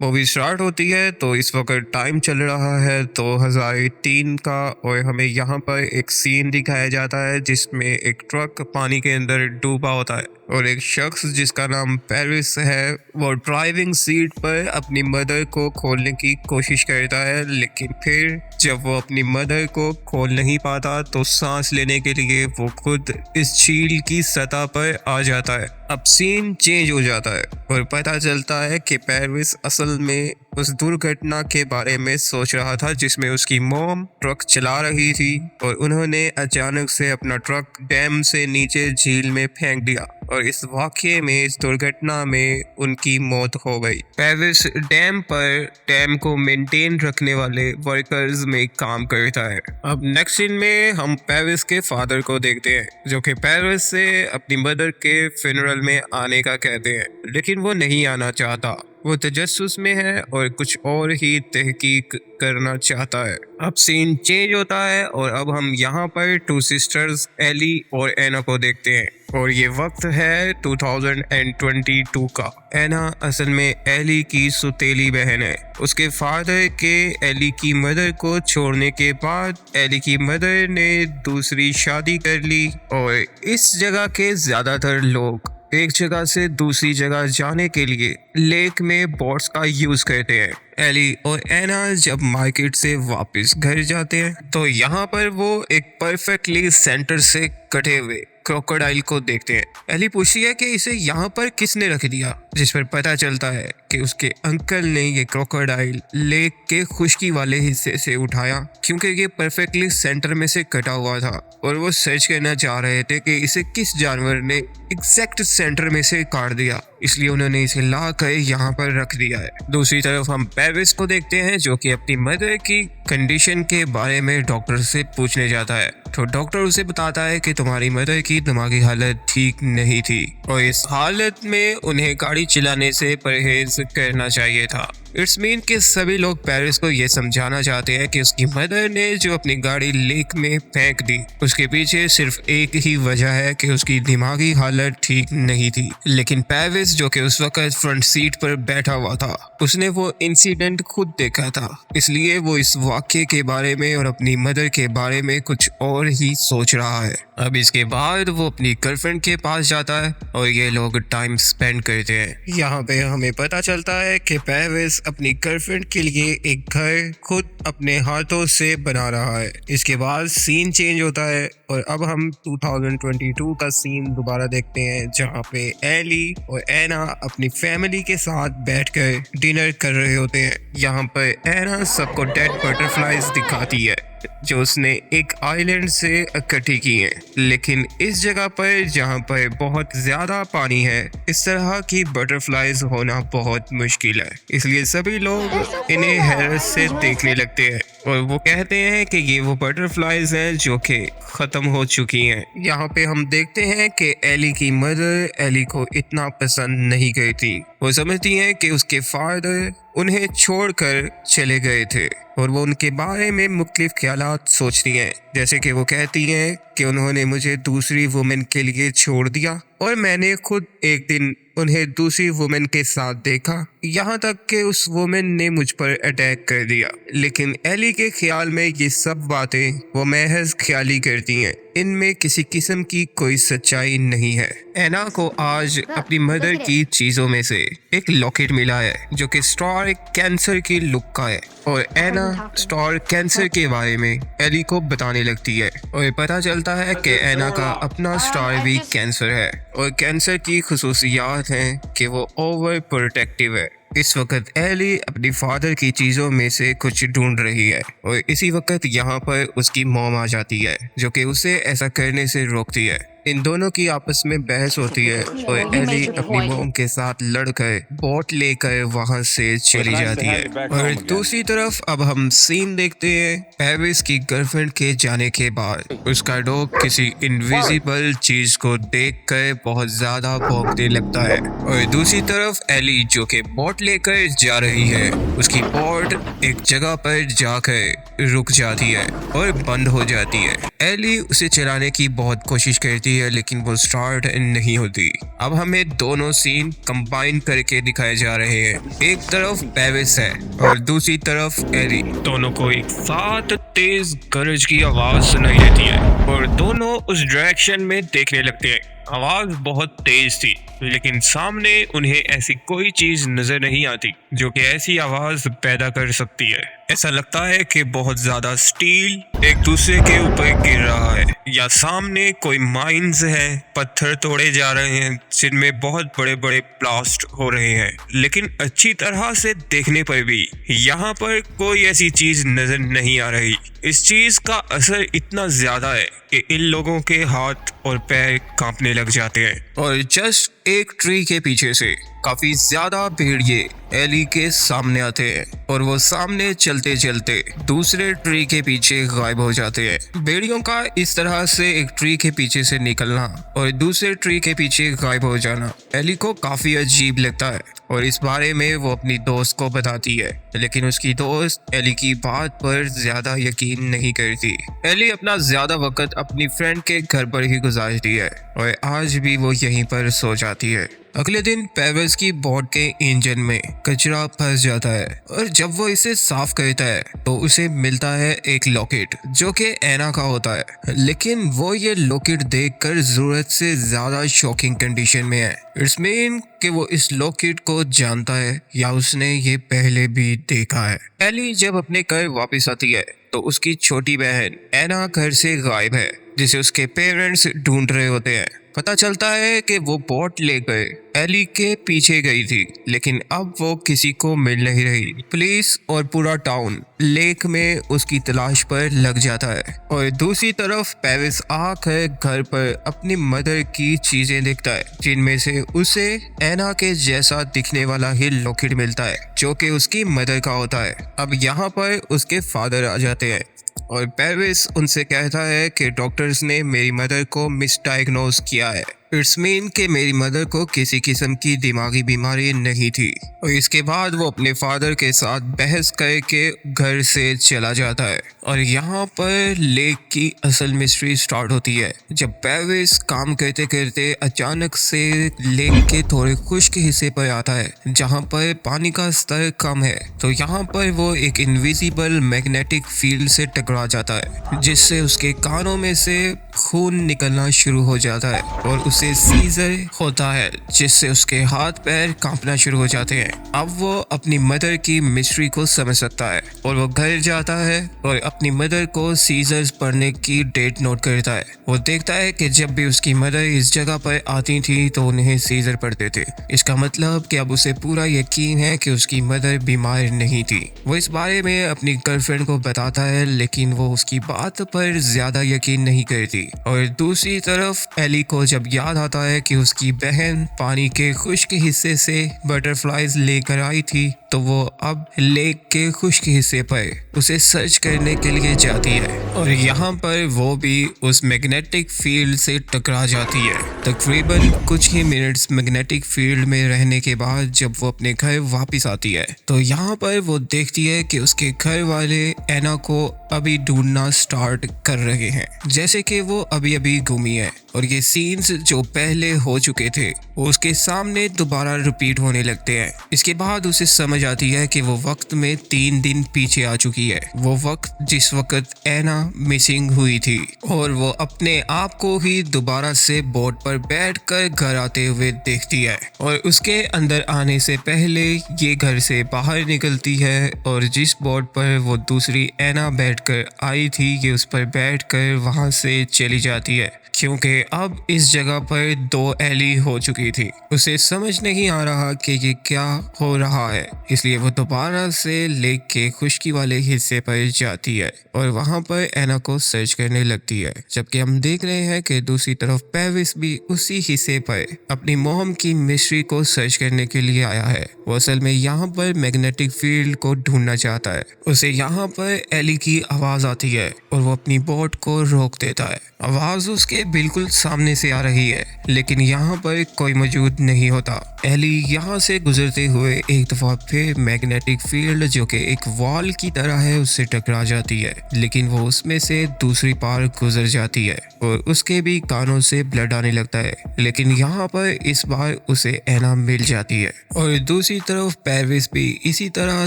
Movie start होती है तो इस वक्त टाइम चल रहा है 2003 का और हमें यहाँ पर एक सीन दिखाया जाता है जिसमें एक ट्रक पानी के अंदर डूबा होता है और एक शख्स जिसका नाम पेरिस है वो ड्राइविंग सीट पर अपनी मदर को खोलने की कोशिश करता है, लेकिन फिर जब वो अपनी मदर को खोल नहीं पाता तो सांस लेने के लिए वो खुद इस झील की सतह पर आ जाता है। अब सीन चेंज हो जाता है और पता चलता है कि पेरिस असल में उस दुर्घटना के बारे में सोच रहा था जिसमें उसकी मॉम ट्रक चला रही थी और उन्होंने अचानक से अपना ट्रक डैम से नीचे झील में फेंक दिया और इस वाकये में, इस दुर्घटना में उनकी मौत हो गई। पेरिस डैम पर डैम को मेंटेन रखने वाले वर्कर्स में काम करता है। अब नेक्स्ट सीन में हम पेरिस के फादर को देखते हैं जो कि पेरिस से अपनी मदर के फ्यूनरल में आने का कहते हैं, लेकिन वो नहीं आना चाहता। वो तजस्सुस में है और कुछ और ही तहकीक करना चाहता है। अब सीन चेंज होता है और अब हम यहाँ पर टू सिस्टर्स एली और एना को देखते हैं और ये वक्त है 2022 का। एना असल में एली की सुतेली बहन है। उसके फादर के एली की मदर को छोड़ने के बाद एली की मदर ने दूसरी शादी कर ली और इस जगह के ज्यादातर लोग एक जगह से दूसरी जगह जाने के लिए लेक में बोट्स का यूज करते हैं। एली और एना जब मार्केट से वापस घर जाते हैं तो यहाँ पर वो एक परफेक्टली सेंटर से कटे हुए क्रोकोडाइल को देखते हैं। एली पूछती है कि इसे यहाँ पर किसने रख दिया, जिस पर पता चलता है कि उसके अंकल ने ये क्रोकोडाइल लेक के खुश्की वाले हिस्से से उठाया क्योंकि ये परफेक्टली सेंटर में से कटा हुआ था और वो सर्च करना चाह रहे थे कि इसे किस जानवर ने एग्जैक्ट सेंटर में से काट दिया, इसलिए उन्होंने इसे ला कर यहाँ पर रख दिया है। दूसरी तरफ हम पेरिस को देखते हैं जो कि अपनी मदर की कंडीशन के बारे में डॉक्टर से पूछने जाता है तो डॉक्टर उसे बताता है कि तुम्हारी मदर की दिमागी हालत ठीक नहीं थी और इस हालत में उन्हें गाड़ी चलाने से परहेज करना चाहिए था। इट्स मीन कि सभी लोग पेरिस को ये समझाना चाहते हैं कि उसकी मदर ने जो अपनी गाड़ी लेक में फेंक दी उसके पीछे सिर्फ एक ही वजह है कि उसकी दिमागी हालत ठीक नहीं थी। लेकिन पेरिस जो कि उस वक्त फ्रंट सीट पर बैठा हुआ था उसने वो इंसिडेंट खुद देखा था, इसलिए वो इस वाक्य के बारे में और अपनी मदर के बारे में कुछ और ही सोच रहा है। अब इसके बाद वो अपनी गर्लफ्रेंड के पास जाता है और ये लोग टाइम स्पेंड करते हैं। यहाँ पे हमें पता चलता है कि पेरिस अपनी गर्लफ्रेंड के लिए एक घर खुद अपने हाथों से बना रहा है। इसके बाद सीन चेंज होता है और अब हम 2022 का सीन दोबारा देखते हैं जहाँ पे एली और एना अपनी फैमिली के साथ बैठकर डिनर कर रहे होते हैं। यहाँ पर एना सबको डेड बटरफ्लाईज दिखाती है जो उसने एक आइलैंड से इकट्ठी की है, लेकिन इस जगह पर जहाँ पर बहुत ज्यादा पानी है इस तरह की बटरफ्लाईज होना बहुत मुश्किल है, इसलिए सभी लोग इन्हें हैरत से देखने लगते हैं और वो कहते हैं कि ये वो बटरफ्लाईज हैं जो कि खत्म हो चुकी हैं। यहाँ पे हम देखते हैं कि एली की मदर एली को इतना पसंद नहीं करती। वो समझती हैं कि उसके फादर उन्हें छोड़कर चले गए थे और वो उनके बारे में मुख्तलिफ ख्यालात सोचती हैं, जैसे कि वो कहती हैं कि उन्होंने मुझे दूसरी वुमेन के लिए छोड़ दिया और मैंने खुद एक दिन उन्हें दूसरी वुमेन के साथ देखा, यहाँ तक कि उस वुमेन ने मुझ पर अटैक कर दिया। लेकिन एली के ख्याल में ये सब बातें वो महज ख्याली करती हैं, इनमें किसी किस्म की कोई सच्चाई नहीं है। एना को आज अपनी मदर की चीजों में से एक लॉकेट मिला है जो कि स्टार कैंसर की लुक का है और एना स्टार कैंसर के बारे में एली को बताने लगती है और पता चलता है कि एना का अपना स्टार भी कैंसर है और कैंसर की खुसूसियात हैं कि वो ओवर प्रोटेक्टिव है। इस वक्त एली अपनी फादर की चीजों में से कुछ ढूंढ रही है और इसी वक्त यहाँ पर उसकी मॉम आ जाती है जो कि उसे ऐसा करने से रोकती है। इन दोनों की आपस में बहस होती है और एली अपनी मॉम के साथ लड़कर बोट लेकर वहां से चली जाती है। और दूसरी तरफ अब हम सीन देखते हैं पेरिस की गर्लफ्रेंड के जाने के बाद उसका डॉग किसी इनविजिबल चीज को देखकर बहुत ज्यादा भौंकने लगता है और दूसरी तरफ एली जो कि बोट लेकर जा रही है उसकी बोट एक जगह पर जाकर रुक जाती है और बंद हो जाती है। एली उसे चलाने की बहुत कोशिश करती है लेकिन वो स्टार्ट नहीं होती। अब हमें दोनों सीन कंबाइन करके दिखाए जा रहे हैं। एक तरफ पेविस है और दूसरी तरफ एली। दोनों को एक साथ तेज गरज की आवाज सुनाई देती है और दोनों उस डायरेक्शन में देखने लगते हैं। आवाज बहुत तेज थी लेकिन सामने उन्हें ऐसी कोई चीज नजर नहीं आती जो कि ऐसी आवाज पैदा कर सकती है। ऐसा लगता है कि बहुत ज्यादा स्टील एक दूसरे के ऊपर गिर रहा है या सामने कोई माइंस है, पत्थर तोड़े जा रहे हैं जिनमें बहुत बड़े बड़े ब्लास्ट हो रहे हैं। लेकिन अच्छी तरह से देखने पर भी यहाँ पर कोई ऐसी चीज नजर नहीं आ रही। इस चीज का असर इतना ज्यादा है कि इन लोगों के हाथ और पैर कांपने लग जाते हैं। और जस्ट एक ट्री के पीछे से काफी ज्यादा भेड़िए एली के सामने आते हैं और वो सामने चलते चलते दूसरे ट्री के पीछे गायब हो जाते हैं। भेड़ियों का इस तरह से एक ट्री के पीछे से निकलना और दूसरे ट्री के पीछे गायब हो जाना एली को काफी अजीब लगता है और इस बारे में वो अपनी दोस्त को बताती है, लेकिन उसकी दोस्त एली की बात पर ज्यादा यकीन नहीं करती। एली अपना ज्यादा वक्त अपनी फ्रेंड के घर पर ही गुजारती है और आज भी वो यहीं पर सो जाती है। अगले दिन पेविस की बोट के इंजन में कचरा फंस जाता है और जब वो इसे साफ करता है तो उसे मिलता है एक लॉकेट जो कि एना का होता है। लेकिन वो ये लॉकेट देखकर जरूरत से ज्यादा शॉकिंग कंडीशन में है। इट्स मीन कि वो इस लॉकेट को जानता है या उसने ये पहले भी देखा है। एली जब अपने घर वापस आती है तो उसकी छोटी बहन एना घर से गायब है जिसे उसके पेरेंट्स ढूंढ रहे होते हैं। पता चलता है कि वो बोट लेकर एली के पीछे गई थी लेकिन अब वो किसी को मिल नहीं रही। पुलिस और पूरा टाउन लेक में उसकी तलाश पर लग जाता है और दूसरी तरफ पेविस आकर घर पर अपनी मदर की चीजें देखता है जिनमें से उसे एना के जैसा दिखने वाला ही लॉकेट मिलता है जो कि उसकी मदर का होता है। अब यहाँ पर उसके फादर आ जाते हैं और पेविस उनसे कहता है कि डॉक्टर्स ने मेरी मदर को मिसडायग्नोज किया है। इट्स मीन कि मेरी मदर को किसी किस्म की दिमागी बीमारी नहीं थी। और इसके बाद वो अपने फादर के साथ बहस करके घर से चला जाता है और यहाँ पर लेक की असल मिस्ट्री स्टार्ट होती है जब पेविस काम करते करते अचानक से लेक के थोड़े खुश्क हिस्से पर आता है जहाँ पर पानी का स्तर कम है। तो यहाँ पर वो एक इनविजिबल मैग्नेटिक फील्ड से टकरा जाता है जिससे उसके कानों में से खून निकलना शुरू हो जाता है और उसे सीजर होता है जिससे उसके हाथ पैर कांपना शुरू हो जाते हैं। अब वो अपनी मदर की मिस्ट्री को समझ सकता है और वो घर जाता है और अपनी मदर को सीजर्स पढ़ने की डेट नोट करता है। वो देखता है कि जब भी उसकी मदर इस जगह पर आती थी तो उन्हें सीजर पढ़ते थे। इसका मतलब कि अब उसे पूरा यकीन है कि उसकी मदर बीमार नहीं थी। वो इस बारे में अपनी गर्लफ्रेंड को बताता है लेकिन वो उसकी बात पर ज्यादा यकीन नहीं करती। और दूसरी तरफ एली को जब याद आता है कि उसकी बहन पानी के खुश्क हिस्से से बटरफ्लाईज लेकर आई थी तो वो अब लेक के खुश्क हिस्से पर उसे सर्च करने के लिए जाती है और यहाँ पर वो भी उस मैग्नेटिक फील्ड से टकरा जाती है। तकरीबन कुछ ही मिनट्स मैग्नेटिक फील्ड में रहने के बाद जब वो अपने घर वापस आती है तो यहाँ पर वो देखती है कि उसके घर वाले एना को अभी ढूंढना स्टार्ट कर रहे हैं जैसे कि वो अभी अभी घूमी है और ये सीन्स जो पहले हो चुके थे वो उसके सामने दोबारा रिपीट होने लगते हैं। इसके बाद उसे समझ आती है कि वो वक्त में 3 दिन पीछे आ चुकी है, वो वक्त जिस वक्त एना मिसिंग हुई थी और वो अपने आप को ही दोबारा से बोट पर बैठकर घर आते हुए देखती है और उसके अंदर आने से पहले ये घर से बाहर निकलती है और जिस बोट पर वो दूसरी एना बैठकर आई थी ये उस पर बैठकर वहां से चली जाती है क्योंकि अब इस जगह पर 2 एली हो चुकी थी। उसे समझ नहीं आ रहा कि ये क्या हो रहा है, इसलिए वो दोबारा से लेक के खुश्की वाले हिस्से पर जाती है और वहां पर एना को सर्च करने लगती है। जबकि हम देख रहे हैं कि दूसरी तरफ पेविस भी उसी हिस्से पर अपनी मोम की मिस्ट्री को सर्च करने के लिए आया है। वो असल में यहाँ पर मैग्नेटिक फील्ड को ढूंढना चाहता है। उसे यहाँ पर एली की आवाज आती है और वो अपनी बोट को रोक देता है। आवाज उसके बिल्कुल सामने से आ रही है, लेकिन यहाँ पर कोई मौजूद नहीं होता। एली यहाँ से गुजरते हुए एक दफा फिर मैग्नेटिक फील्ड जो कि एक वॉल की तरह है उससे टकरा जाती है, लेकिन वो उसमें से दूसरी पार गुजर जाती है और उसके भी कानों से ब्लड आने लगता है। लेकिन यहाँ पर इस बार उसे एना मिल जाती है और दूसरी तरफ पेरविस भी इसी तरह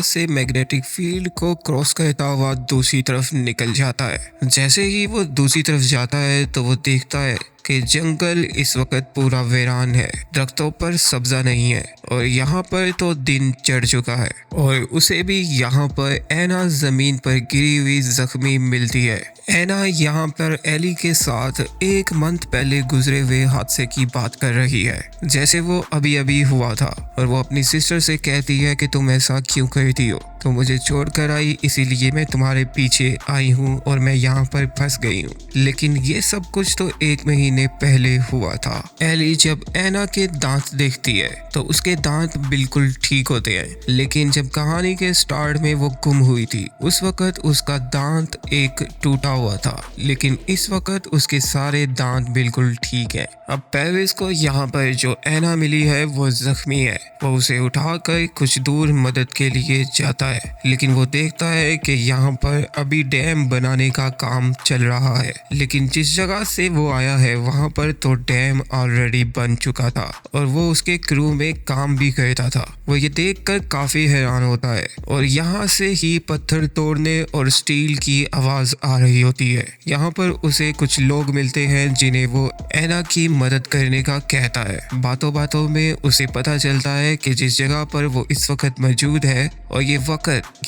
से मैग्नेटिक फील्ड को क्रॉस करता हुआ दूसरी तरफ निकल जाता है। जैसे ही वो दूसरी तरफ जाता है तो वो देखता है कि जंगल इस वक्त पूरा वीरान है, दरख्तों पर सब्जा नहीं है और यहाँ पर तो दिन चढ़ चुका है और उसे भी यहाँ पर एना जमीन पर गिरी हुई जख्मी मिलती है। एना यहाँ पर एली के साथ एक मंथ पहले गुजरे हुए हादसे की बात कर रही है, जैसे वो अभी अभी हुआ था, और वो अपनी सिस्टर से कहती है कि तुम ऐसा क्यों करती हो, तो मुझे छोड़कर आई इसीलिए मैं तुम्हारे पीछे आई हूँ और मैं यहाँ पर फंस गई हूँ। लेकिन ये सब कुछ तो 1 महीने पहले हुआ था। एली जब एना के दांत देखती है तो उसके दांत बिल्कुल ठीक होते हैं, लेकिन जब कहानी के स्टार्ट में वो गुम हुई थी उस वक्त उसका दांत एक टूटा हुआ था, लेकिन इस वक्त उसके सारे दांत बिल्कुल ठीक है। अब पेरविस को यहाँ पर जो एना मिली है वो जख्मी है। वो उसे उठाकर कुछ दूर मदद के लिए जाता है, लेकिन वो देखता है कि यहाँ पर अभी डैम बनाने का काम चल रहा है, लेकिन जिस जगह से वो आया है वहाँ पर तो डैम ऑलरेडी बन चुका था और वो उसके क्रू में काम भी करता था। वो ये देखकर काफी हैरान होता है और यहाँ से ही पत्थर तोड़ने और स्टील की आवाज आ रही होती है। यहाँ पर उसे कुछ लोग मिलते हैं जिन्हें वो एना की मदद करने का कहता है। बातों बातों में उसे पता चलता है कि जिस जगह पर वो इस वक्त मौजूद है और ये वक्त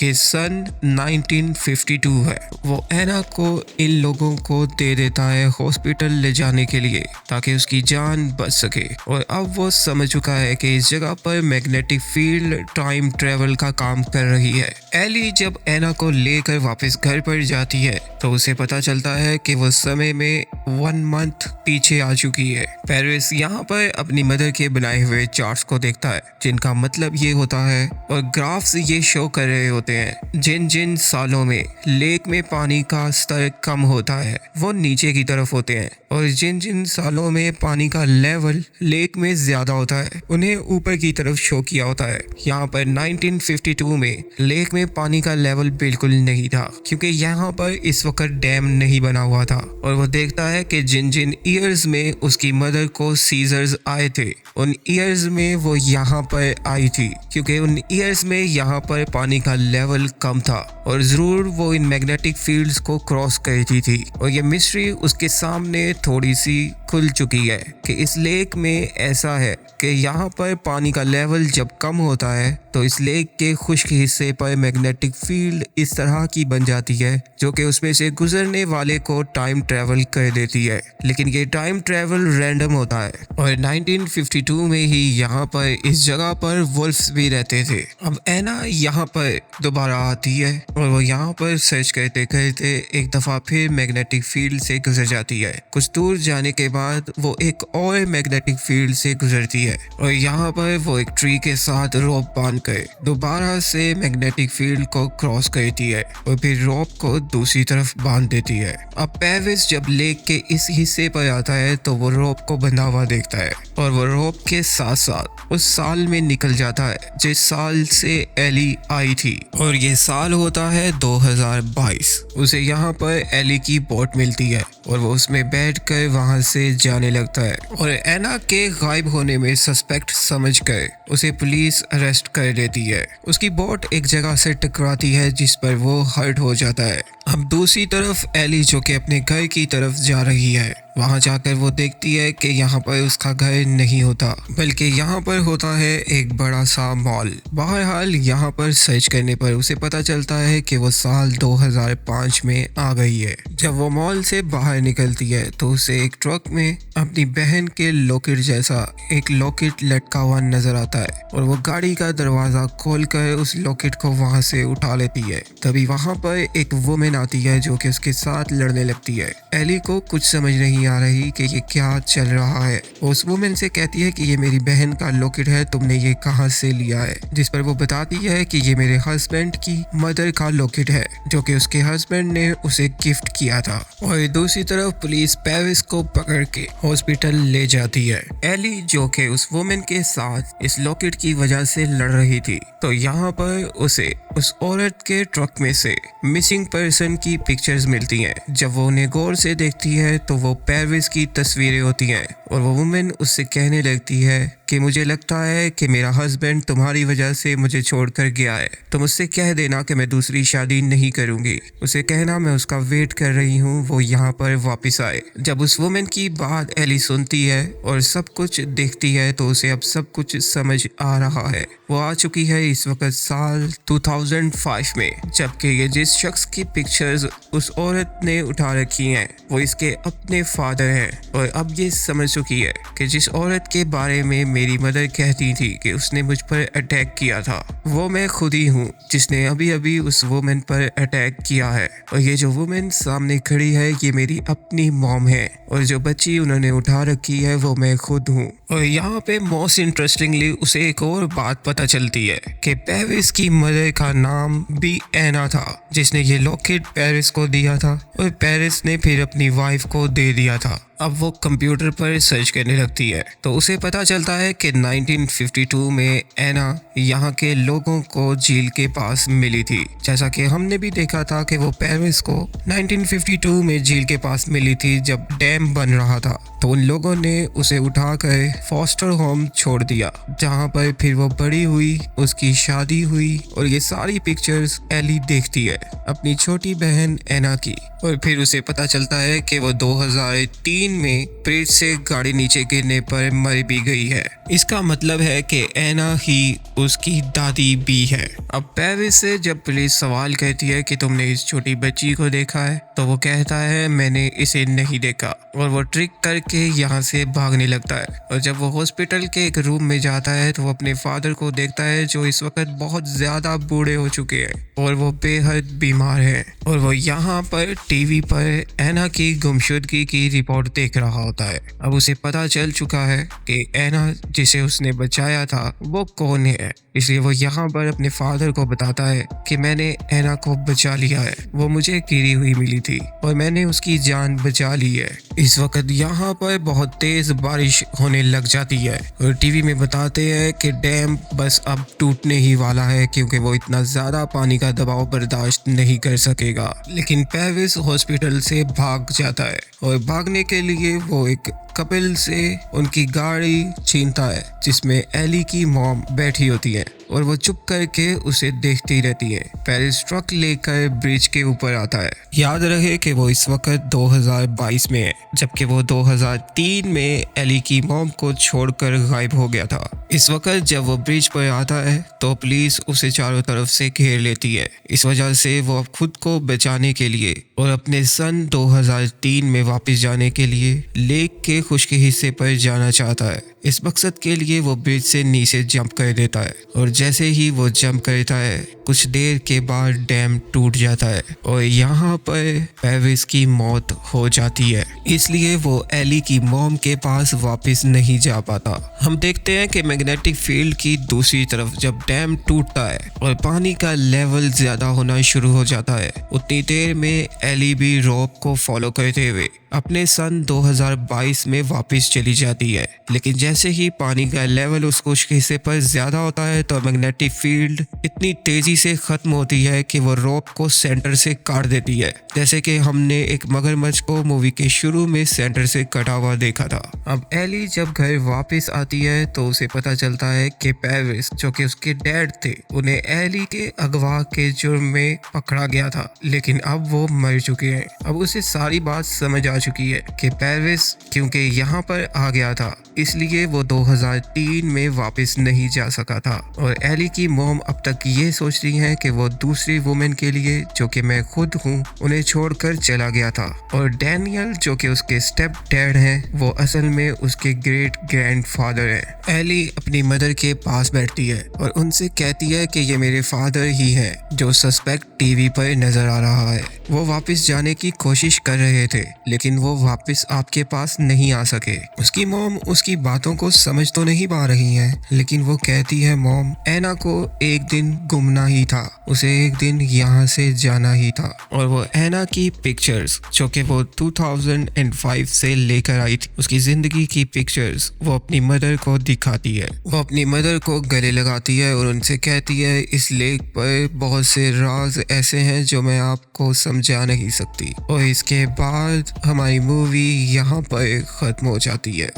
ये सन 1952 है, वो एना को इन लोगों को दे देता है हॉस्पिटल ले जाने के लिए ताकि उसकी जान बच सके। और अब वो समझ चुका है कि इस जगह पर मैग्नेटिक फील्ड टाइम ट्रेवल का काम कर रही है। एली जब एना को लेकर वापस घर पर जाती है तो उसे पता चलता है कि वो समय में 1 मंथ पीछे आ चुकी है। पेरविस यहाँ पर अपनी मदर के बनाए हुए चार्ट्स को देखता है जिनका मतलब ये होता है और ग्राफ्स ये शो कर रहे होते हैं जिन जिन सालों में लेक में पानी का स्तर कम होता है वो नीचे की तरफ होते हैं और जिन जिन सालों में पानी का लेवल लेक में ज्यादा होता है उन्हें ऊपर की तरफ शो किया होता है। यहाँ पर 1952 में लेक में पानी का लेवल बिल्कुल नहीं था क्योंकि यहाँ पर इस वक्त डैम नहीं बना हुआ था। और वो देखता है कि जिन जिन ईयर्स में उसकी मदर को सीजर्स आए थे उन ईयर्स में वो यहाँ पर आई थी क्योंकि उन ईयर्स में यहाँ पर पानी का लेवल कम था और जरूर वो इन मैग्नेटिक फील्ड्स को क्रॉस करती थी। और ये मिस्ट्री उसके सामने थोड़ी सी खुल चुकी है कि इस लेक में ऐसा है कि यहाँ पर पानी का लेवल जब कम होता है तो इस लेक के खुश्क हिस्से पर मैग्नेटिक फील्ड इस तरह की बन जाती है जो कि उसमें से गुजरने वाले को टाइम ट्रेवल कर देती है। लेकिन ये टाइम ट्रेवल रैंडम होता है और 1952 में ही यहाँ पर इस जगह पर वुल्फ्स भी रहते थे। अब एना यहाँ पर दोबारा आती है और वो यहाँ पर सर्च करते करते एक दफा फिर मैग्नेटिक फील्ड से गुजर जाती है। कुछ दूर जाने के बाद वो एक और मैग्नेटिक फील्ड से गुजरती है और यहाँ पर वो एक ट्री के साथ रोप बांध कर दोबारा से मैग्नेटिक फील्ड को क्रॉस करती है और फिर रोप को दूसरी तरफ बांध देती है। अब पेरविस जब लेक के इस हिस्से पर आता है तो वो रोप को बंधा हुआ देखता है और वो रोप के साथ साथ उस साल में निकल जाता है जिस साल से एली आई थी और ये साल होता है 2022। उसे यहाँ पर एली की बोट मिलती है और वो उसमें बैठकर वहां से जाने लगता है और एना के गायब होने में सस्पेक्ट समझकर उसे पुलिस अरेस्ट कर लेती है। उसकी बोट एक जगह से टकराती है जिस पर वो हर्ट हो जाता है। अब दूसरी तरफ एली जो कि अपने घर की तरफ जा रही है, वहां जाकर वो देखती है कि यहाँ पर उसका घर नहीं होता बल्कि यहाँ पर होता है एक बड़ा सा मॉल। बहरहाल यहाँ पर सर्च करने पर उसे पता चलता है कि वो साल 2005 में आ गई है। जब वो मॉल से बाहर निकलती है तो उसे एक ट्रक में अपनी बहन के लॉकेट जैसा एक लॉकेट लटका हुआ नजर आता है और वो गाड़ी का दरवाजा खोलकर उस लॉकेट को वहां से उठा लेती है। तभी वहां पर एक वुमेन आती है जो कि उसके साथ लड़ने लगती है। एली को कुछ समझ नहीं नहीं आ रही कि ये क्या चल रहा है। उस वुमेन से कहती है कि ये मेरी बहन का लॉकेट है, तुमने ये कहाँ से लिया है, जिस पर वो बताती है कि ये मेरे हस्बैंड की मदर का लॉकेट है जो कि उसके हस्बैंड ने उसे गिफ्ट किया था। और दूसरी तरफ पुलिस पेरिस को पकड़ के हॉस्पिटल ले जाती है। एली जो कि उस वुमेन के साथ इस लॉकेट की वजह से लड़ रही थी, तो यहाँ पर उसे उस औरत के ट्रक में से मिसिंग पर्सन की पिक्चर्स मिलती हैं। जब वो उन्हें गौर से देखती है तो वो पेरिस की तस्वीरें होती हैं और वो वुमेन उससे कहने लगती है कि मुझे लगता है कि मेरा हस्बैंड तुम्हारी वजह से मुझे छोड़कर गया है, तुम उससे कह देना कि मैं दूसरी शादी नहीं करूंगी, उसे कहना मैं उसका वेट कर रही हूँ, वो यहाँ पर वापस आए। जब उस वुमेन की बात एली सुनती है और सब कुछ देखती है तो उसे अब सब कुछ समझ आ रहा है। वो आ चुकी है इस वक्त साल 2005 में, जबकि ये जिस शख्स की पिक्चर्स उस औरत ने उठा रखी हैं वो इसके अपने फादर हैं। और अब ये समझ चुकी है कि जिस औरत के बारे में मेरी मदर कहती थी कि उसने मुझ पर अटैक किया था, वो मैं खुद ही हूँ जिसने अभी अभी उस वुमेन पर अटैक किया है। और ये जो वुमेन सामने खड़ी है ये मेरी अपनी मॉम है और जो बच्ची उन्होंने उठा रखी है वो मैं खुद हूँ। और यहाँ पे मोस्ट इंटरेस्टिंगली उसे एक और बात पता चलती है कि पेरिस की मदर का नाम भी एना था, जिसने ये लॉकेट पेरिस को दिया था और पेरिस ने फिर अपनी वाइफ को दे दिया था। अब वो कंप्यूटर पर सर्च करने लगती है तो उसे पता चलता है कि 1952 में एना यहाँ के लोगों को झील के पास मिली थी। जैसा कि हमने भी देखा था कि वो पेरिस को 1952 में झील के पास मिली थी जब डैम बन रहा था, तो उन लोगों ने उसे उठाकर फॉस्टर होम छोड़ दिया, जहाँ पर फिर वो बड़ी हुई, उसकी शादी हुई। और ये सारी पिक्चर्स एली देखती है अपनी छोटी बहन एना की। और फिर उसे पता चलता है कि वो 2003 में ब्रिज से गाड़ी नीचे गिरने पर मर भी गई है। इसका मतलब है कि एना ही उसकी दादी भी है। अब पेरिस से जब पुलिस सवाल करती है कि तुमने इस छोटी बच्ची को देखा है, तो वो कहता है मैंने इसे नहीं देखा, और वो ट्रिक करके यहाँ से भागने लगता है। और जब वो हॉस्पिटल के एक रूम में जाता है तो वो अपने फादर को देखता है जो इस वक्त बहुत ज्यादा बूढ़े हो चुके हैं और वो बेहद बीमार हैं। और वो यहाँ पर टीवी पर एना की गुमशुदगी की रिपोर्ट देख रहा होता है। अब उसे पता चल चुका है कि एना जिसे उसने बचाया था वो कौन है, इसलिए वो यहाँ पर अपने फादर को बताता है कि मैंने एना को बचा लिया है, वो मुझे गिरी हुई मिली थी और मैंने उसकी जान बचा ली है। इस वक्त यहाँ पर बहुत तेज बारिश होने लग जाती है और टीवी में बताते हैं कि डैम बस अब टूटने ही वाला है क्योंकि वो इतना ज्यादा पानी का दबाव बर्दाश्त नहीं कर सकेगा। लेकिन पेरिस हॉस्पिटल से भाग जाता है और भागने के लिए वो एक कपिल से उनकी गाड़ी छीनता है जिसमें एली की मॉम बैठी होती है और वो चुप करके उसे देखती रहती है। पेरिस ट्रक लेकर ब्रिज के ऊपर आता है। याद रहे कि वो इस वक्त 2022 में है, जबकि वो 2003 में एली की मॉम को छोड़कर गायब हो गया था। इस वक्त जब वो ब्रिज पर आता है तो पुलिस उसे चारों तरफ से घेर लेती है। इस वजह से वो अब खुद को बचाने के लिए और अपने सन 2003 में वापस जाने के लिए लेक के खुश्क हिस्से पर जाना चाहता है। इस मकसद के लिए वो ब्रिज से नीचे जंप कर देता है और जैसे ही वो जंप करता है कुछ देर के बाद डैम टूट जाता है और यहाँ पर पेरिस की मौत हो जाती है। इसलिए वो एली की मॉम के पास वापस नहीं जा पाता। हम देखते हैं कि मैग्नेटिक फील्ड की दूसरी तरफ जब डैम टूटता है और पानी का लेवल ज्यादा होना शुरू हो जाता है, उतनी देर में एली भी रोप को फॉलो करते हुए अपने सन 2022 में वापस चली जाती है। लेकिन जैसे ही पानी का लेवल उस खुश्क हिस्से पर ज्यादा होता है तो मैग्नेटिक फील्ड इतनी तेजी से खत्म होती है कि वो रोप को सेंटर से काट देती है, जैसे कि हमने एक मगरमच्छ को मूवी के शुरू में सेंटर से कटा हुआ देखा था। अब एली जब घर वापस आती है तो उसे पता चलता है कि पेरिस जो कि उसके डैड थे उन्हें एली के अगवा के जुर्म में पकड़ा गया था, लेकिन अब वो मर चुके हैं। अब उसे सारी बात समझ आ चुकी है कि पेरिस क्योंकि यहाँ पर आ गया था इसलिए वो 2003 में वापस नहीं जा सका था। और एली की मॉम अब तक ये सोच रही है कि वो दूसरी वुमेन के लिए, जो कि मैं खुद हूँ, उन्हें छोड़कर चला गया था। और डैनियल, जो कि उसके स्टेप डैड हैं, वो असल में उसके ग्रेट ग्रैंडफादर हैं। एली अपनी मदर के पास बैठती है और उनसे कहती है कि ये मेरे फादर ही है जो सस्पेक्ट टीवी पर नजर आ रहा है। वो वापस जाने की कोशिश कर रहे थे, लेकिन वो वापस आपके पास नहीं आ सके। उसकी मॉम उसकी बातों को समझ तो नहीं पा रही है, लेकिन वो कहती है, मॉम, एना को एक दिन घूमना ही था, उसे एक दिन यहाँ से जाना ही था। और वो एना की पिक्चर्स, जो कि वो 2005 से लेकर आई थी, उसकी जिंदगी की पिक्चर्स वो अपनी मदर को दिखाती है। वो अपनी मदर को गले लगाती है और उनसे कहती है, इस लेक पर बहुत से राज ऐसे हैं जो मैं आपको समझा नहीं सकती। और इसके बाद हमारी मूवी यहाँ पर खत्म हो जाती है।